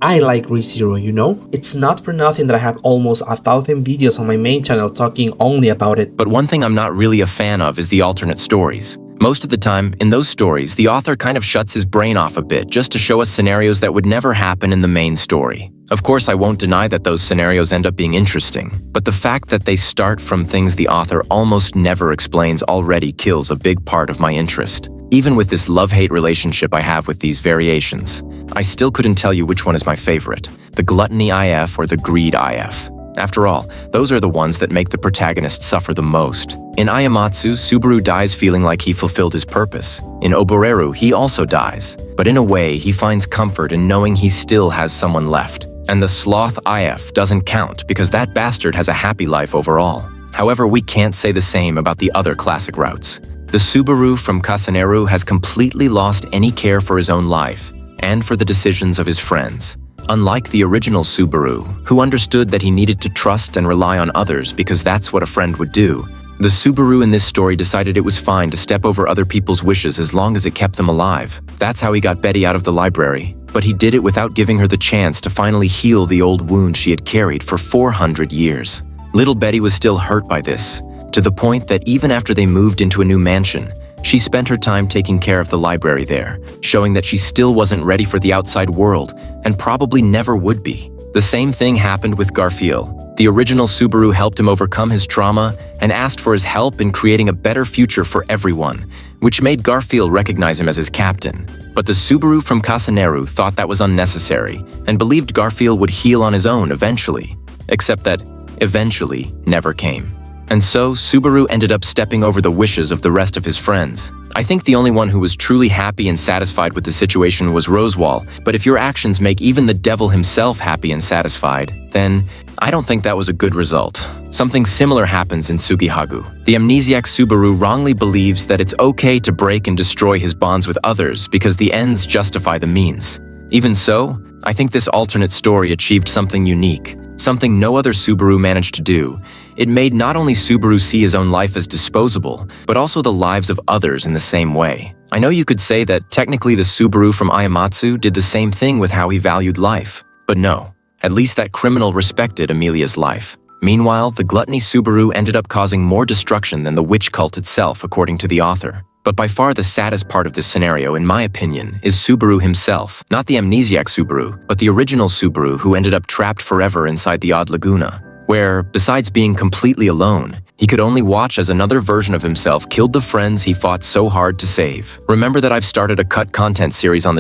I like ReZero, you know? It's not for nothing that I have almost 1,000 videos on my main channel talking only about it. But one thing I'm not really a fan of is the alternate stories. Most of the time, in those stories, the author kind of shuts his brain off a bit just to show us scenarios that would never happen in the main story. Of course, I won't deny that those scenarios end up being interesting, but the fact that they start from things the author almost never explains already kills a big part of my interest. Even with this love-hate relationship I have with these variations, I still couldn't tell you which one is my favorite, the Gluttony IF or the Greed IF. After all, those are the ones that make the protagonist suffer the most. In Ayamatsu, Subaru dies feeling like he fulfilled his purpose. In Oboreru, he also dies. But in a way, he finds comfort in knowing he still has someone left. And the Sloth IF doesn't count because that bastard has a happy life overall. However, we can't say the same about the other classic routes. The Subaru from Kasaneru has completely lost any care for his own life and for the decisions of his friends. Unlike the original Subaru, who understood that he needed to trust and rely on others because that's what a friend would do, the Subaru in this story decided it was fine to step over other people's wishes as long as it kept them alive. That's how he got Betty out of the library. But he did it without giving her the chance to finally heal the old wound she had carried for 400 years. Little Betty was still hurt by this, to the point that even after they moved into a new mansion, she spent her time taking care of the library there, showing that she still wasn't ready for the outside world, and probably never would be. The same thing happened with Garfield. The original Subaru helped him overcome his trauma and asked for his help in creating a better future for everyone, which made Garfield recognize him as his captain. But the Subaru from Kasaneru thought that was unnecessary and believed Garfield would heal on his own eventually, except that eventually never came. And so, Subaru ended up stepping over the wishes of the rest of his friends. I think the only one who was truly happy and satisfied with the situation was Rosewall, but if your actions make even the devil himself happy and satisfied, then I don't think that was a good result. Something similar happens in Sugihagu. The amnesiac Subaru wrongly believes that it's okay to break and destroy his bonds with others because the ends justify the means. Even so, I think this alternate story achieved something unique, something no other Subaru managed to do. It made not only Subaru see his own life as disposable, but also the lives of others in the same way. I know you could say that technically the Subaru from Ayamatsu did the same thing with how he valued life, but no. At least that criminal respected Amelia's life. Meanwhile, the Gluttony Subaru ended up causing more destruction than the witch cult itself, according to the author. But by far the saddest part of this scenario, in my opinion, is Subaru himself. Not the amnesiac Subaru, but the original Subaru who ended up trapped forever inside the Odd Laguna, where, besides being completely alone, he could only watch as another version of himself killed the friends he fought so hard to save. Remember that I've started a cut content series on the